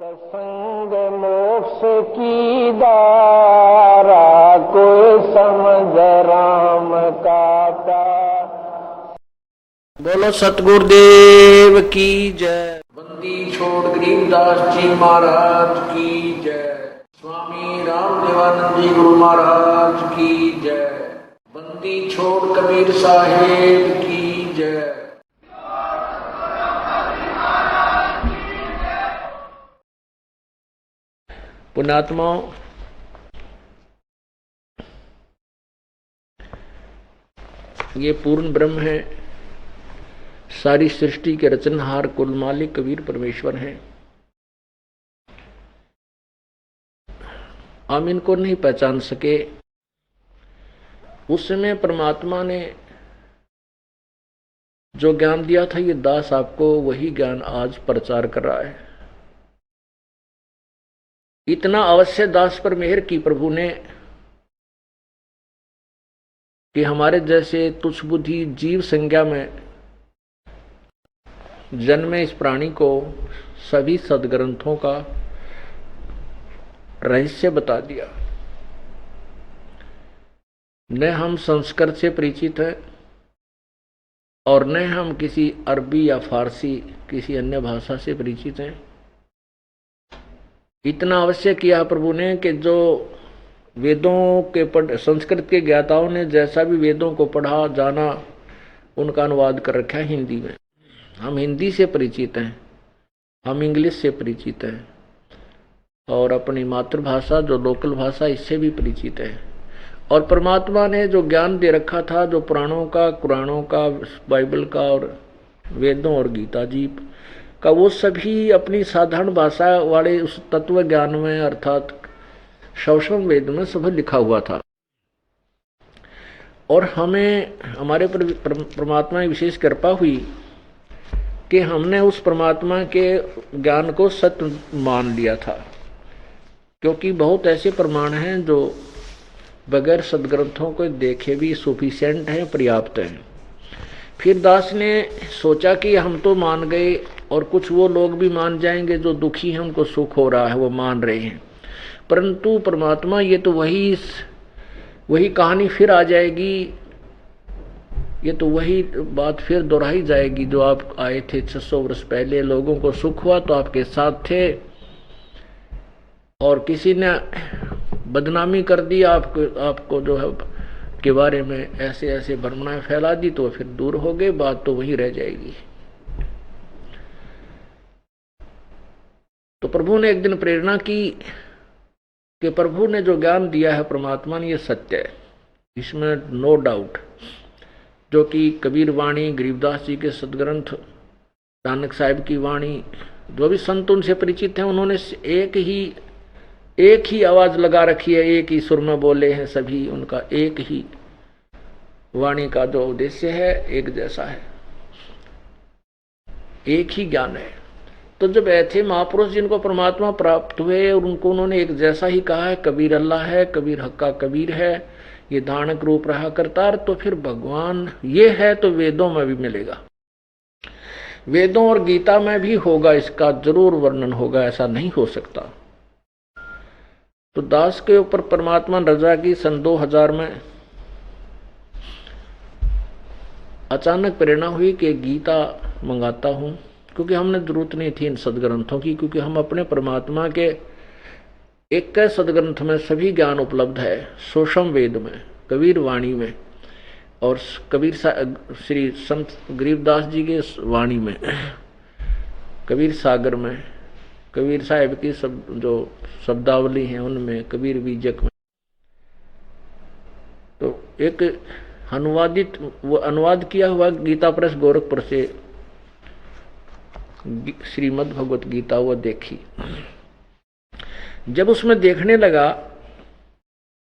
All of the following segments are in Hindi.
संग मोक्ष की दारा कोई समझ राम का प्यार। बोलो सतगुरुदेव की जय। बंदी छोड़ गरीबदास जी महाराज की जय। स्वामी रामदेवानंद जी गुरु महाराज की जय। बंदी छोड़ कबीर साहेब की जय। पुण्यात्माओं, ये पूर्ण ब्रह्म है, सारी सृष्टि के रचनहार कुल मालिक कबीर परमेश्वर हैं। हम इनको नहीं पहचान सके। उस समय परमात्मा ने जो ज्ञान दिया था, ये दास आपको वही ज्ञान आज प्रचार कर रहा है। इतना अवश्य दास पर मेहर की प्रभु ने कि हमारे जैसे तुच्छ बुद्धि जीव संज्ञा में जन्मे इस प्राणी को सभी सदग्रंथों का रहस्य बता दिया। न हम संस्कृत से परिचित हैं और न हम किसी अरबी या फारसी किसी अन्य भाषा से परिचित हैं। इतना अवश्य किया प्रभु ने कि जो वेदों के संस्कृत के ज्ञाताओं ने जैसा भी वेदों को पढ़ा जाना, उनका अनुवाद कर रखा है हिंदी में। हम हिंदी से परिचित हैं, हम इंग्लिश से परिचित हैं और अपनी मातृभाषा जो लोकल भाषा, इससे भी परिचित है। और परमात्मा ने जो ज्ञान दे रखा था, जो पुराणों का, कुरानों का, बाइबल का और वेदों और गीता जी का, वो सभी अपनी साधारण भाषा वाले उस तत्व ज्ञान में अर्थात शवशम वेद में सब लिखा हुआ था। और हमें हमारे परमात्मा की विशेष कृपा हुई कि हमने उस परमात्मा के ज्ञान को सत्य मान लिया था, क्योंकि बहुत ऐसे प्रमाण हैं जो बगैर सदग्रंथों को देखे भी सफिशिएंट हैं, पर्याप्त हैं। फिर दास ने सोचा कि हम तो मान गए और कुछ वो लोग भी मान जाएंगे जो दुखी हैं, उनको सुख हो रहा है, वो मान रहे हैं। परंतु परमात्मा, ये तो वही कहानी फिर आ जाएगी, ये तो वही बात फिर दोहराई जाएगी। जो आप आए थे 600 वर्ष पहले, लोगों को सुख हुआ तो आपके साथ थे और किसी ने बदनामी कर दी आपको जो है के बारे में ऐसे ऐसे भ्रमणाएं फैला दी, तो फिर दूर हो गए, बात तो वही रह जाएगी। तो प्रभु ने एक दिन प्रेरणा की कि प्रभु ने जो ज्ञान दिया है परमात्मा ने, ये सत्य है, इसमें नो डाउट। जो कि कबीर वाणी, गरीबदास जी के सदग्रंथ, नानक साहिब की वाणी, जो भी संत उनसे परिचित हैं, उन्होंने एक ही आवाज लगा रखी है, एक ही सुर में बोले हैं सभी। उनका एक ही वाणी का जो उद्देश्य है एक जैसा है, एक ही ज्ञान है। तो जब ऐसे महापुरुष जिनको परमात्मा प्राप्त हुए और उनको उन्होंने एक जैसा ही कहा है, कबीर अल्लाह है, कबीर हक्का कबीर है, ये धारणक रूप रहा करतार, तो फिर भगवान ये है तो वेदों में भी मिलेगा, वेदों और गीता में भी होगा, इसका जरूर वर्णन होगा, ऐसा नहीं हो सकता। तो दास के ऊपर परमात्मा ने रजा की। सन 2000 में अचानक प्रेरणा हुई कि गीता मंगाता हूं, क्योंकि हमने जरूरत नहीं थी इन सदग्रंथों की, क्योंकि हम अपने परमात्मा के एक सदग्रंथ में सभी ज्ञान उपलब्ध है, सोशम वेद में, कबीर वाणी में और कबीर श्री संत गरीबदास जी के वाणी में, कबीर सागर में, कबीर साहिब की जो शब्दावली हैं उनमें, कबीर बीजक में। तो एक अनुवाद किया हुआ गीता प्रेस गोरखपुर से श्रीमद् भगवत गीता वो देखी। जब उसमें देखने लगा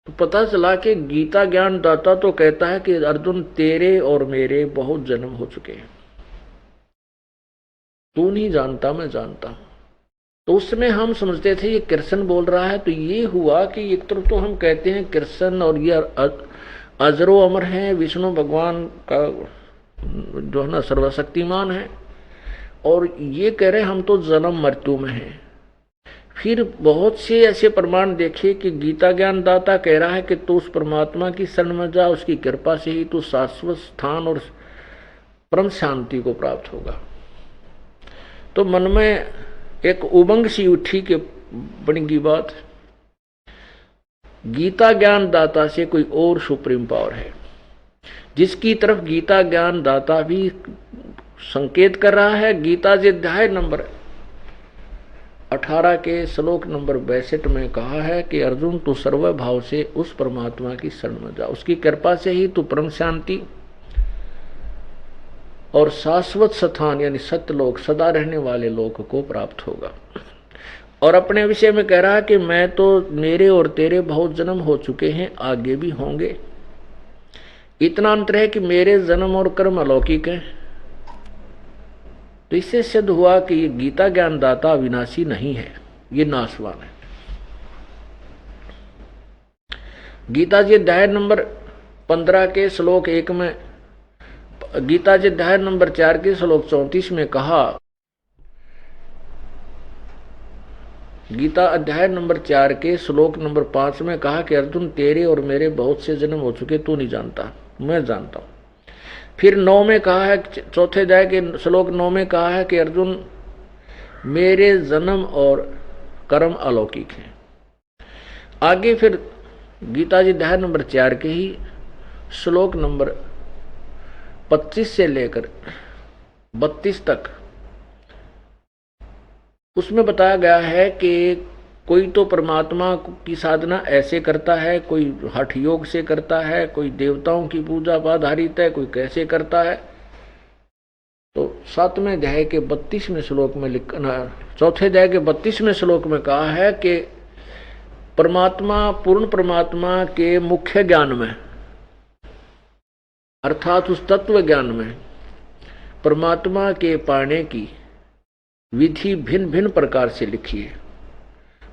तो पता चला कि गीता ज्ञान दाता तो कहता है कि अर्जुन तेरे और मेरे बहुत जन्म हो चुके हैं, तू नहीं जानता मैं जानता हूं। तो उसमें हम समझते थे ये कृष्ण बोल रहा है। तो ये हुआ कि एक तरफ तो हम कहते हैं कृष्ण और ये अजरो अमर हैं, विष्णु भगवान का जो है ना सर्वशक्तिमान है, और ये कह रहे हम तो जन्म मृत्यु में हैं। फिर बहुत से ऐसे प्रमाण देखे कि गीता ज्ञान दाता कह रहा है कि तू उस परमात्मा की शरण में जा, उसकी कृपा से ही तू शाश्वत स्थान और परम शांति को प्राप्त होगा। तो मन में एक उमंग सी उठी कि बनेगी बात, गीता ज्ञान दाता से कोई और सुप्रीम पावर है, जिसकी तरफ गीता ज्ञान दाता भी संकेत कर रहा है। गीता जी अध्याय नंबर 18 के श्लोक नंबर 62 में कहा है कि अर्जुन तू सर्व भाव से उस परमात्मा की शरण में जा, उसकी कृपा से ही तू परम शांति और शाश्वत स्थान यानी सत्यलोक, सदा रहने वाले लोक को प्राप्त होगा। और अपने विषय में कह रहा है कि मैं तो, मेरे और तेरे बहुत जन्म हो चुके हैं, आगे भी होंगे। इतना अंतर है कि मेरे जन्म और कर्म अलौकिक हैं। तो इससे सिद्ध हुआ कि ये गीता ज्ञान दाता अविनाशी नहीं है, ये नाशवान है। गीता जी अध्याय नंबर 15 के श्लोक 1 में, गीता जी अध्याय नंबर 4 के श्लोक 34 में कहा, गीता अध्याय नंबर 4 के श्लोक नंबर 5 में कहा कि अर्जुन तेरे और मेरे बहुत से जन्म हो चुके, तू नहीं जानता, मैं जानता हूं। फिर 9 में कहा है, चौथे अध्याय के श्लोक 9 में कहा है कि अर्जुन मेरे जन्म और कर्म अलौकिक हैं। आगे फिर गीता जी अध्याय नंबर 4 के ही श्लोक नंबर 25 से लेकर 32 तक उसमें बताया गया है कि कोई तो परमात्मा की साधना ऐसे करता है, कोई हठ योग से करता है, कोई देवताओं की पूजा पर आधारित है, कोई कैसे करता है। तो 7वें अध्याय के 32वें श्लोक में लिखना, चौथे अध्याय के 32वें श्लोक में कहा है कि परमात्मा, पूर्ण परमात्मा के मुख्य ज्ञान में अर्थात उस तत्व ज्ञान में परमात्मा के पाने की विधि भिन्न भिन्न प्रकार से लिखी है।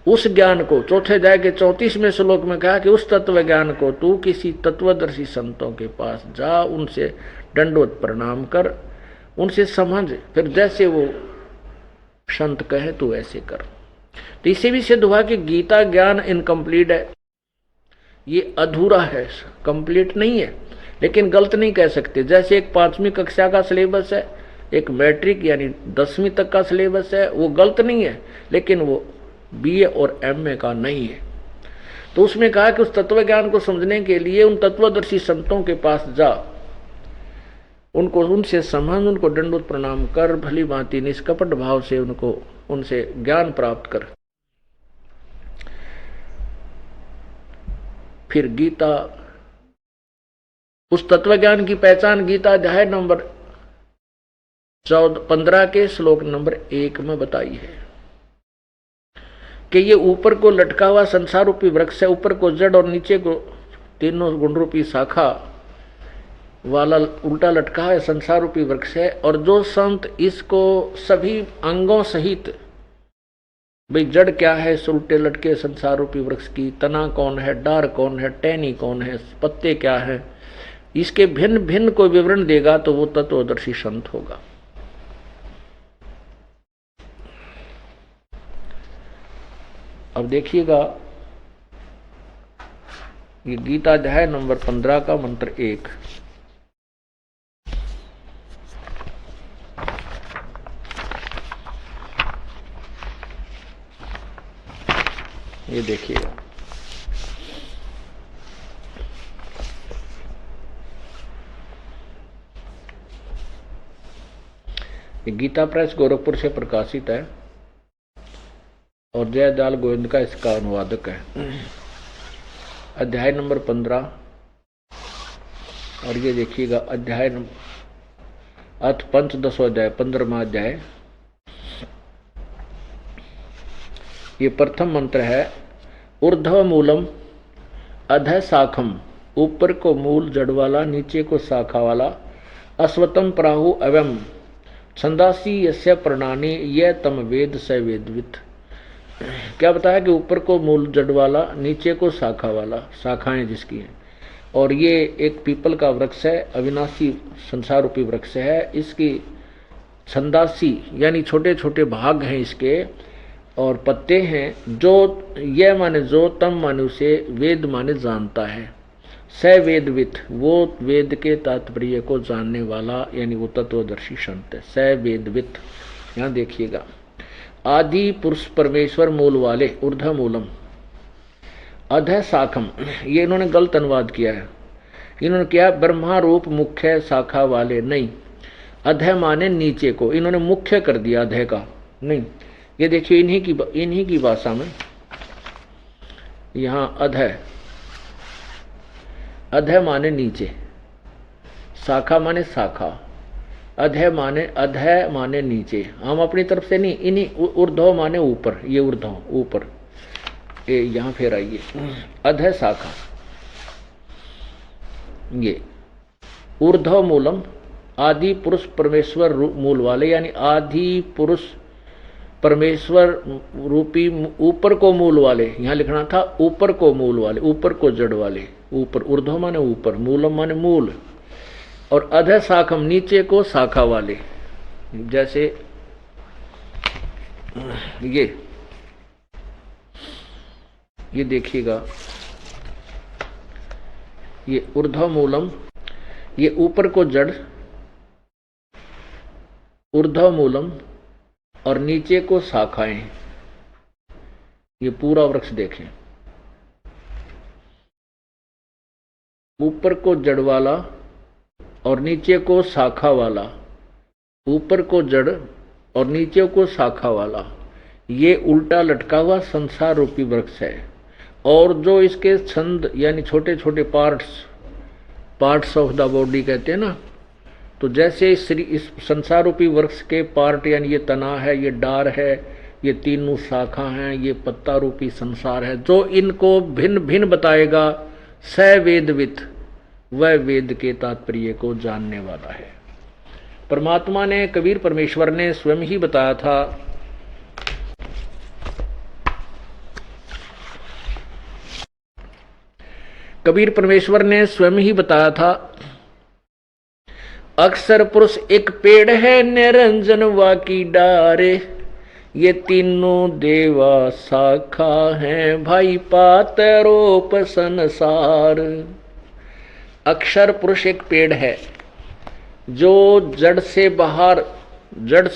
उस ज्ञान को चौथे अध्याय के 34वें श्लोक में कहा कि उस तत्व ज्ञान को तू किसी तत्वदर्शी संतों के पास जा, उनसे दंडवत प्रणाम कर, उनसे समझ, फिर जैसे वो संत कहे तू ऐसे कर। तो इससे भी सिद्ध हुआ कि गीता ज्ञान इनकम्प्लीट है, ये अधूरा है, कंप्लीट नहीं है। लेकिन गलत नहीं कह सकते, जैसे एक 5वीं कक्षा का सिलेबस है, एक मैट्रिक यानी 10वीं तक का सिलेबस है, वो गलत नहीं है, लेकिन वो बीए और एमए का नहीं है। तो उसमें कहा कि उस तत्व ज्ञान को समझने के लिए उन तत्वदर्शी संतों के पास जा, उनको उनसे समझ, उनको दंडवत प्रणाम कर, भली भांति निष्कपट भाव से उनको उनसे ज्ञान प्राप्त कर। फिर गीता, उस तत्व ज्ञान की पहचान गीता अध्याय नंबर 15 के श्लोक नंबर 1 में बताई है कि ये ऊपर को लटका हुआ संसार रूपी वृक्ष है, ऊपर को जड़ और नीचे को तीनों गुण रूपी शाखा वाला उल्टा लटका है संसार रूपी वृक्ष है। और जो संत इसको सभी अंगों सहित, भाई जड़ क्या है इस उल्टे लटके संसार रूपी वृक्ष की, तना कौन है, डार कौन है, टहनी कौन है, पत्ते क्या है, इसके भिन्न भिन्न कोई विवरण देगा तो वो तत्वदर्शी संत होगा। अब देखिएगा, ये गीता अध्याय नंबर 15 का मंत्र 1, ये देखिएगा। ये गीता प्रेस गोरखपुर से प्रकाशित है और जयदयाल गोविंद का इसका अनुवादक है। अध्याय नंबर 15 और ये देखिएगा अध्याय अथ पंचदशो अध्याय 15वां अध्याय। ये प्रथम मंत्र है, ऊर्ध्व मूलम अधः शाखम, ऊपर को मूल जड़ वाला, नीचे को शाखा वाला, अश्वतम प्राहु अवम छंदासी यस्य प्रणानी यह तम वेद स वेदवित। क्या बताया कि ऊपर को मूल जड़ वाला, नीचे को शाखा वाला, शाखाएं जिसकी हैं, और ये एक पीपल का वृक्ष है, अविनाशी संसार रूपी वृक्ष है। इसकी छंदासी यानी छोटे छोटे भाग हैं इसके, और पत्ते हैं। जो यह माने जो, तम माने उसे, वेद माने जानता है। स वेदवित, वो वेद के तात्पर्य को जानने वाला, यानी वो तत्वदर्शी संत है। स वेदवित, यहाँ देखिएगा। आदि पुरुष परमेश्वर मूल वाले, ऊर्ध मूलम, अध शाखम, ये इन्होंने गलत अनुवाद किया है। इन्होंने किया ब्रह्मा रूप मुख्य शाखा वाले, नहीं, अध माने नीचे को, इन्होंने मुख्य कर दिया अध का, नहीं। ये देखिए इन्हीं की भाषा में यहाँ अध माने नीचे, शाखा माने शाखा, अध माने नीचे। हम अपनी तरफ से नहीं, इन्हीं ऊर्ध्व माने ऊपर, ये ऊर्ध्व ऊपर, ये यहाँ फिर आइए, अध शाखा, ये ऊर्ध्व मूलम, आदि पुरुष परमेश्वर मूल वाले, यानी आदि पुरुष परमेश्वर रूपी ऊपर को मूल वाले, यहाँ लिखना था ऊपर को मूल वाले, ऊपर को जड़ वाले, ऊपर, ऊर्ध्व माने ऊपर, मूलम माने मूल, और अध शाखम नीचे को शाखा वाले। जैसे ये देखिएगा, ये ऊर्ध्व मूलम, ये ऊपर को जड़, ऊर्ध्व मूलम, और नीचे को शाखाएं। ये पूरा वृक्ष देखें, ऊपर को जड़ वाला और नीचे को शाखा वाला, ऊपर को जड़ और नीचे को शाखा वाला, ये उल्टा लटका हुआ संसार रूपी वृक्ष है। और जो इसके छंद यानी छोटे छोटे पार्ट्स ऑफ द बॉडी कहते हैं ना, तो जैसे इस संसार रूपी वृक्ष के पार्ट, यानी ये तना है, ये डार है, ये तीनों शाखा हैं, ये पत्ता रूपी संसार है, जो इनको भिन्न भिन्न बताएगा, स वेदवित, वह वेद के तात्पर्य को जानने वाला है। परमात्मा ने, कबीर परमेश्वर ने स्वयं ही बताया था, कबीर परमेश्वर ने स्वयं ही बताया था, अक्षर पुरुष एक पेड़ है, निरंजन वाकी डारे, ये तीनों देवा शाखा हैं, भाई पातरोप संसार। अक्षर पुरुष एक पेड़ है, जो जड़ से बाहर, जड़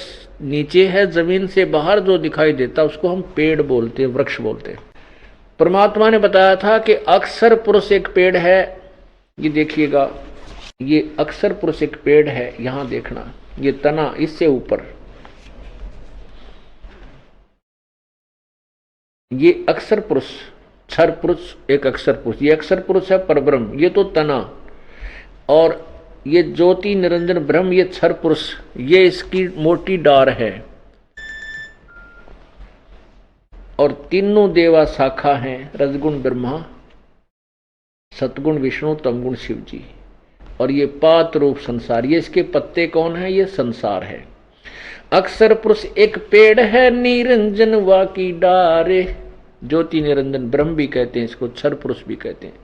नीचे है, जमीन से बाहर जो दिखाई देता उसको हम पेड़ बोलते हैं, वृक्ष बोलते हैं। परमात्मा ने बताया था कि अक्षर पुरुष एक पेड़ है। ये देखिएगा, ये अक्षर पुरुष एक पेड़ है, यहां देखना, ये तना इससे ऊपर, ये अक्षर पुरुष, क्षर पुरुष एक अक्षर पुरुष, ये अक्षर पुरुष है परब्रह्म, ये तो तना, और ये ज्योति निरंजन ब्रह्म, ये क्षर पुरुष, ये इसकी मोटी डार है, और तीनों देवा शाखा हैं, रजगुण ब्रह्मा, सतगुण विष्णु, तमगुण शिव जी, और ये पात रूप संसार, ये इसके पत्ते कौन है, ये संसार है। अक्षर पुरुष एक पेड़ है, निरंजन वाकी डारे, ज्योति निरंजन ब्रह्म भी कहते हैं इसको, क्षर पुरुष भी कहते हैं,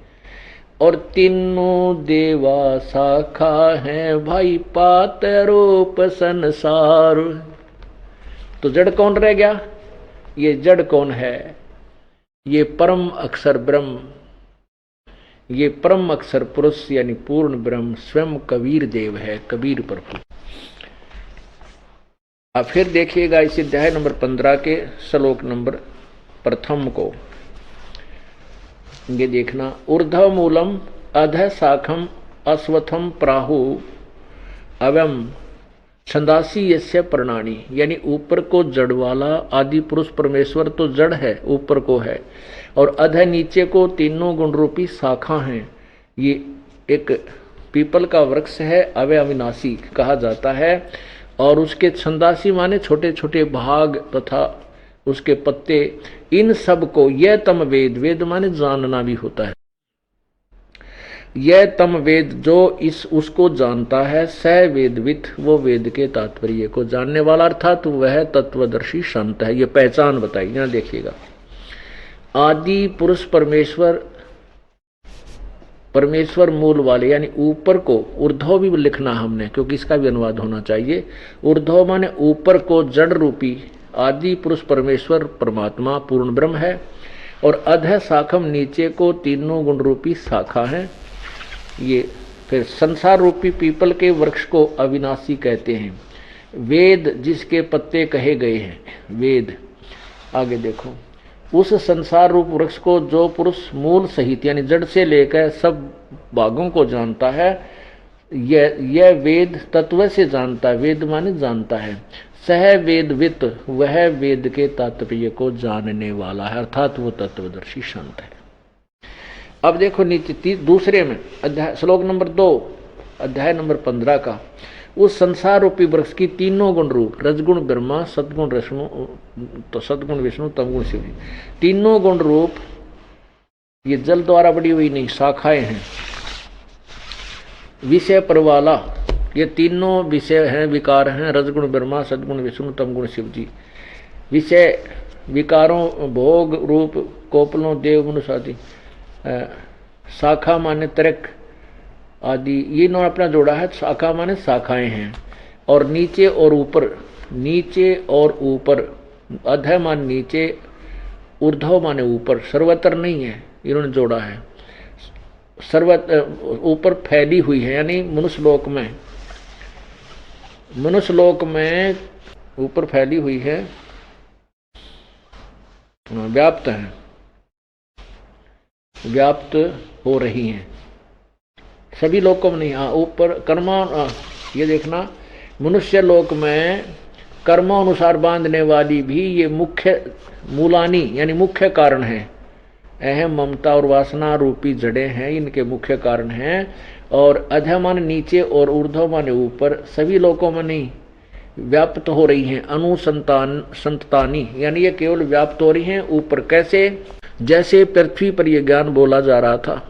और तीनों देवा शाखा है, भाई पात रूप संसार। तो जड़ कौन रह गया, ये जड़ कौन है, ये परम अक्षर ब्रह्म, ये परम अक्षर पुरुष यानी पूर्ण ब्रह्म स्वयं कबीर देव है, कबीर प्रभु। अब फिर देखिएगा इस अध्याय नंबर 15 के श्लोक नंबर प्रथम को, ये देखना, ऊर्ध्व मूलम अध शाखम अश्वत्थम प्राहु अवम छंदासी यस्य प्रणानी, यानी ऊपर को जड़ वाला आदि पुरुष परमेश्वर तो जड़ है, ऊपर को है, और अध नीचे को तीनों गुण रूपी शाखा हैं। ये एक पीपल का वृक्ष है, अवय अविनाशी कहा जाता है, और उसके छंदासी माने छोटे छोटे भाग तथा उसके पत्ते, इन सब को यह तम वेद, वेद माने जानना भी होता है, यह तम वेद जो इस उसको जानता है, स वेदवित, वो वेद के तात्पर्य को जानने वाला, अर्थात वह तत्वदर्शी संत है। ये पहचान बताई, यहां देखिएगा, आदि पुरुष परमेश्वर मूल वाले, यानी ऊपर को, ऊर्ध्व भी लिखना हमने क्योंकि इसका भी अनुवाद होना चाहिए, ऊर्ध्व माने ऊपर को जड़ रूपी आदि पुरुष परमेश्वर परमात्मा पूर्ण ब्रह्म है, और अधः शाखम नीचे को तीनों गुण रूपी शाखा है। ये फिर संसार रूपी पीपल के वृक्ष को अविनाशी कहते हैं। वेद जिसके पत्ते कहे गए हैं, वेद। आगे देखो, उस संसार रूप वृक्ष को जो पुरुष मूल सहित यानी जड़ से लेकर सब भागों को जानता है, यह वेद तत्व से जानता है। वेद माने जानता है। सह वेदवित, वह वेद के तात्पर्य को जानने वाला है, अर्थात वो तत्वदर्शी संत है। अब देखो नीचे दूसरे में अध्याय श्लोक नंबर 2 अध्याय नंबर 15 का, उस संसार रूपी वृक्ष की तीनों गुण रूप रजगुण ब्रह्मा, सदगुण विष्णु, तो सदगुण विष्णु तमगुण शिव, तीनों गुण रूप, ये जल द्वारा बड़ी हुई नहीं शाखाएं हैं। विषय परवाला, ये तीनों विषय हैं, विकार हैं, रजगुण ब्रह्मा, सदगुण विष्णु तमगुण शिव जी। विषय विकारों, भोग रूप, कोपलों, देव मनुष्य आदि। शाखा माने तर्क आदि, ये इन्होंने अपना जोड़ा है। शाखा माने शाखाएं हैं। और नीचे और ऊपर, नीचे और ऊपर, अधः मान नीचे, ऊर्ध्व माने ऊपर, सर्वत्र नहीं है, इन्होंने जोड़ा है। सर्वत्र ऊपर फैली हुई है, यानी मनुष्यलोक में, मनुष्यलोक में ऊपर फैली हुई है, व्याप्त है, व्याप्त हो रही हैं सभी लोकों में नहीं। हाँ ऊपर कर्मा, ये देखना मनुष्य लोक में कर्मानुसार बांधने वाली भी ये मुख्य मूलानी यानी मुख्य कारण है। अहम ममता और वासना रूपी जड़ें हैं, इनके मुख्य कारण हैं। और अधमान नीचे और ऊर्ध्व माने ऊपर, सभी लोकों में नहीं व्याप्त हो रही हैं। संतानी यानी ये केवल व्याप्त हो रही हैं ऊपर। कैसे? जैसे पृथ्वी पर यह ज्ञान बोला जा रहा था,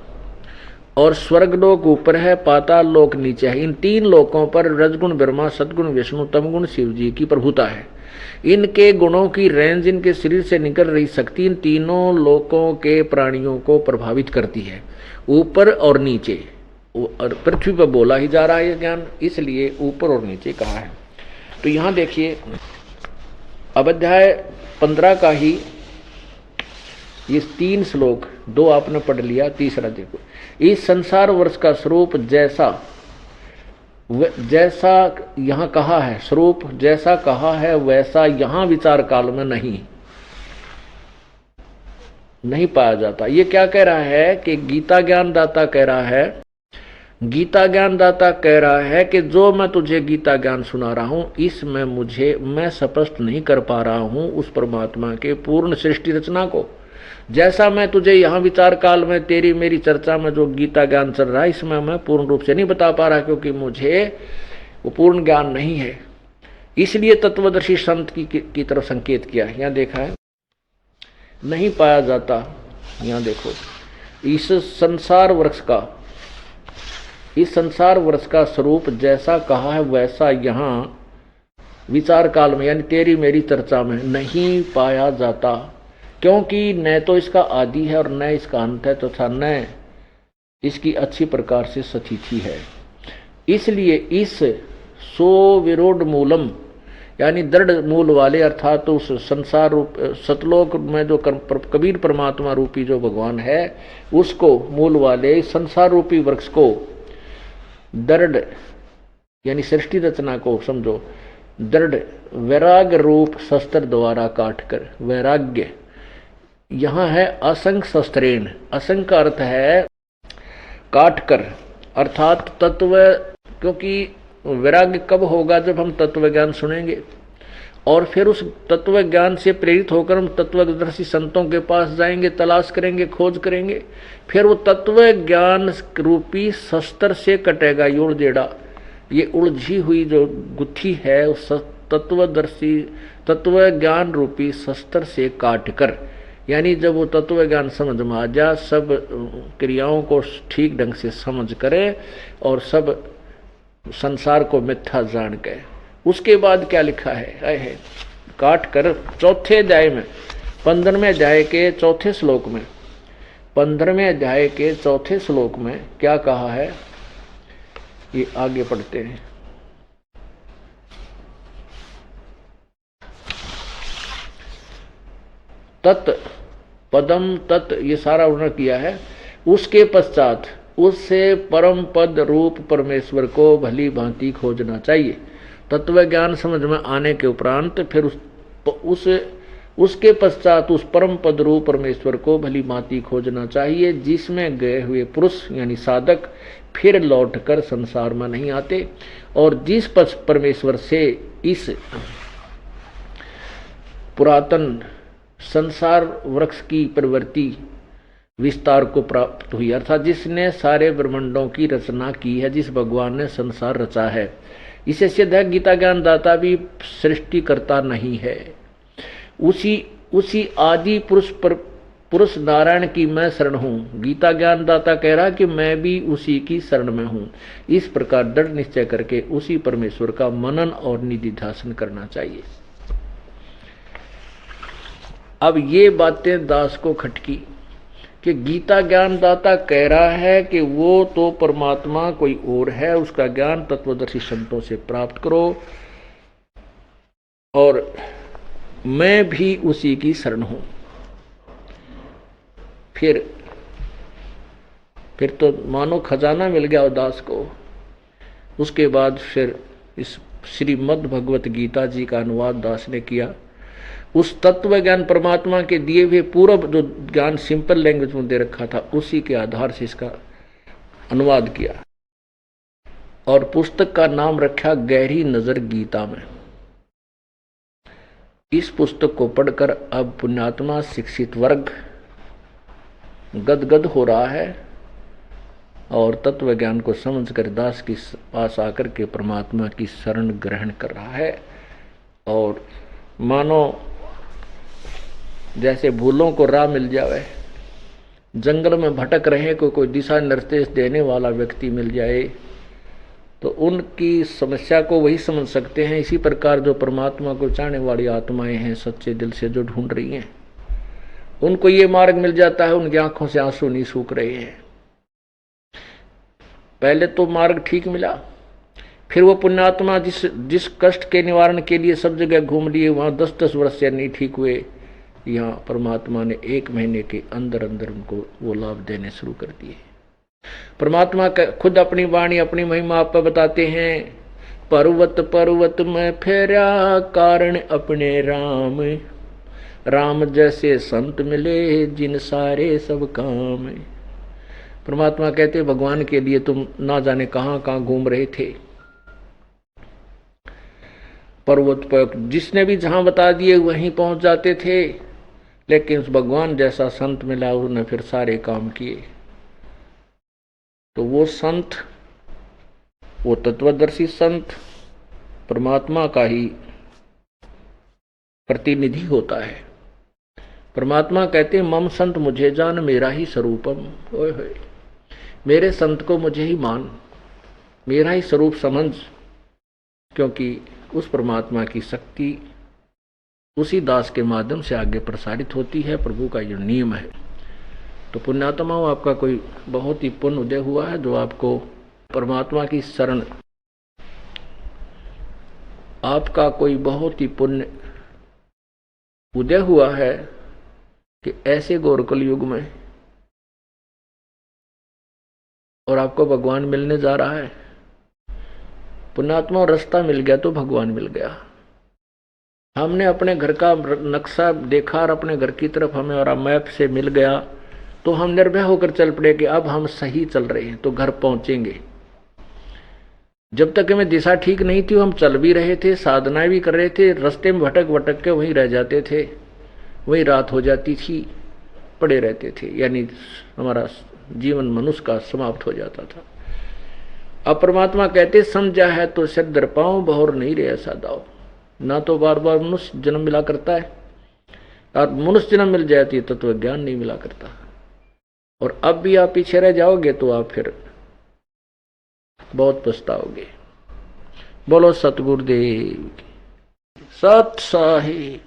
और स्वर्गलोक ऊपर है, पाताल लोक नीचे है। इन तीन लोकों पर रजगुण ब्रह्मा, सदगुण विष्णु, तमगुण शिव जी की प्रभुता है। इनके गुणों की रेंज इनके शरीर से निकल रही शक्ति इन तीनों लोकों के प्राणियों को प्रभावित करती है, ऊपर और नीचे। और पृथ्वी पर बोला ही जा रहा है ये ज्ञान, इसलिए ऊपर और नीचे कहा है। तो यहाँ देखिए अब अध्याय 15 का ही ये 3 श्लोक, 2 आपने पढ़ लिया, तीसरा देखो। इस संसार वर्ष का स्वरूप जैसा यहाँ कहा है, स्वरूप जैसा कहा है वैसा यहाँ विचार काल में नहीं पाया जाता। ये क्या कह रहा है कि गीता ज्ञान दाता कह रहा है, गीता ज्ञान दाता कह रहा है कि जो मैं तुझे गीता ज्ञान सुना रहा हूं, इसमें मैं स्पष्ट नहीं कर पा रहा हूं उस परमात्मा के पूर्ण सृष्टि रचना को। जैसा मैं तुझे यहाँ विचार काल में तेरी मेरी चर्चा में जो गीता ज्ञान चल रहा है, इसमें मैं पूर्ण रूप से नहीं बता पा रहा, क्योंकि मुझे वो पूर्ण ज्ञान नहीं है। इसलिए तत्वदर्शी संत की तरफ संकेत किया। यहाँ देखा है नहीं पाया जाता। यहाँ देखो इस संसार वृक्ष का स्वरूप जैसा कहा है वैसा यहाँ विचार काल में यानी तेरी मेरी चर्चा में नहीं पाया जाता, क्योंकि न तो इसका आदि है और न इसका अंत है, तथा न इसकी अच्छी प्रकार से स्थिति है। इसलिए इस विरोध मूलम यानी दृढ़ मूल वाले अर्थात तो उस संसार रूप सतलोक में जो कबीर परमात्मा रूपी जो भगवान है, उसको मूल वाले संसार रूपी वृक्ष को दृढ़ यानी सृष्टि रचना को समझो, दृढ़ वैराग्य रूप शस्त्र द्वारा काटकर, वैराग्य यहाँ है असंग शस्त्रेण, असंग का अर्थ है काटकर, अर्थात तत्व। क्योंकि वैराग्य कब होगा? जब हम तत्व ज्ञान सुनेंगे और फिर उस तत्व ज्ञान से प्रेरित होकर हम तत्वदर्शी संतों के पास जाएंगे, तलाश करेंगे, खोज करेंगे, फिर वो तत्व ज्ञान रूपी शस्त्र से कटेगा ये उलझेड़ा, ये उलझी हुई जो गुत्थी है उस तत्वदर्शी तत्व ज्ञान रूपी शस्त्र से काटकर, यानी जब वो तत्व ज्ञान समझ में आ जा, सब क्रियाओं को ठीक ढंग से समझ करे और सब संसार को मिथ्या जान के, उसके बाद क्या लिखा है काट कर चौथे अध्याय में 15वें अध्याय के चौथे श्लोक में, 15वें अध्याय के चौथे श्लोक में क्या कहा है ये आगे पढ़ते हैं। तत् पदम तत् ये सारा उन्होंने किया है। उसके पश्चात उससे परम पद रूप परमेश्वर को भली भांति खोजना चाहिए। तत्व ज्ञान समझ में आने के उपरांत फिर उसके पश्चात उस परम पद रूप परमेश्वर को भली भांति खोजना चाहिए, जिसमें गए हुए पुरुष यानी साधक फिर लौटकर संसार में नहीं आते और जिस परमेश्वर से इस पुरातन संसार वृक्ष की प्रवृत्ति विस्तार को प्राप्त हुई, अर्थात जिसने सारे ब्रह्मांडों की रचना की है, जिस भगवान ने संसार रचा है। इसे सिद्ध है गीता ज्ञान दाता भी सृष्टिकर्ता नहीं है, उसी आदि पुरुष नारायण की मैं शरण हूँ। गीता ज्ञान दाता कह रहा कि मैं भी उसी की शरण में हूँ। इस प्रकार दृढ़ निश्चय करके उसी परमेश्वर का मनन और निधिध्यासन करना चाहिए। अब ये बातें दास को खटकी कि गीता ज्ञान दाता कह रहा है कि वो तो परमात्मा कोई और है, उसका ज्ञान तत्वदर्शी संतों से प्राप्त करो और मैं भी उसी की शरण हूं। फिर तो मानो खजाना मिल गया दास को। उसके बाद फिर इस श्रीमद् भगवत गीता जी का अनुवाद दास ने किया। उस तत्व ज्ञान परमात्मा के दिए हुए पूर्व जो ज्ञान सिंपल लैंग्वेज में दे रखा था, उसी के आधार से इसका अनुवाद किया और पुस्तक का नाम रखा गहरी नजर गीता में। इस पुस्तक को पढ़कर अब पुण्यात्मा शिक्षित वर्ग गदगद हो रहा है और तत्व ज्ञान को समझकर दास के पास आकर के परमात्मा की शरण ग्रहण कर रहा है और मानो जैसे भूलों को राह मिल जावे, जंगल में भटक रहे को कोई दिशा निर्देश देने वाला व्यक्ति मिल जाए तो उनकी समस्या को वही समझ सकते हैं। इसी प्रकार जो परमात्मा को चाहने वाली आत्माएं हैं, सच्चे दिल से जो ढूंढ रही हैं, उनको ये मार्ग मिल जाता है, उनकी आंखों से आंसू नहीं सूख रहे हैं। पहले तो मार्ग ठीक मिला, फिर वो पुण्यात्मा जिस कष्ट के निवारण के लिए सब जगह घूम लिए, वहां 10-10 वर्ष से नहीं ठीक हुए, यहाँ परमात्मा ने 1 महीने के अंदर अंदर उनको वो लाभ देने शुरू कर दिए। परमात्मा खुद अपनी वाणी अपनी महिमा आप बताते हैं। पर्वत पर्वत में फेरा कारण अपने राम, राम जैसे संत मिले जिन सारे सब काम। परमात्मा कहते भगवान के लिए तुम ना जाने कहां कहां घूम रहे थे। पर्वत पर जिसने भी जहां बता दिए वहीं पहुंच जाते थे, लेकिन उस भगवान जैसा संत मिला, उसने फिर सारे काम किए। तो वो संत, वो तत्वदर्शी संत परमात्मा का ही प्रतिनिधि होता है। परमात्मा कहते हैं मम संत मुझे जान मेरा ही स्वरूपम। ओए होए, मेरे संत को मुझे ही मान, मेरा ही स्वरूप समझ, क्योंकि उस परमात्मा की शक्ति उसी दास के माध्यम से आगे प्रसारित होती है। प्रभु का यह नियम है। तो पुण्यात्माओं, आपका कोई बहुत ही पुण्य उदय हुआ है जो आपको परमात्मा की शरण, आपका कोई बहुत ही पुण्य उदय हुआ है कि ऐसे गोरकल युग में और आपको भगवान मिलने जा रहा है। पुण्यात्मा रास्ता मिल गया तो भगवान मिल गया। हमने अपने घर का नक्शा देखा और अपने घर की तरफ हमें और मैप से मिल गया तो हम निर्भय होकर चल पड़े कि अब हम सही चल रहे हैं तो घर पहुंचेंगे। जब तक हमें दिशा ठीक नहीं थी, हम चल भी रहे थे, साधनाएं भी कर रहे थे, रास्ते में भटक भटक के वहीं रह जाते थे, वहीं रात हो जाती थी, पड़े रहते थे, यानी हमारा जीवन मनुष्य का समाप्त हो जाता था। अब परमात्मा कहते समझा है तो सिर दर पाऊं, बहुर नहीं रहे ऐसा दाव। ना तो बार बार मनुष्य जन्म मिला करता है, और मनुष्य जन्म मिल जाती है तत्व ज्ञान नहीं मिला करता। और अब भी आप पीछे रह जाओगे तो आप फिर बहुत पछताओगे। बोलो सतगुरुदेव सत साहिब।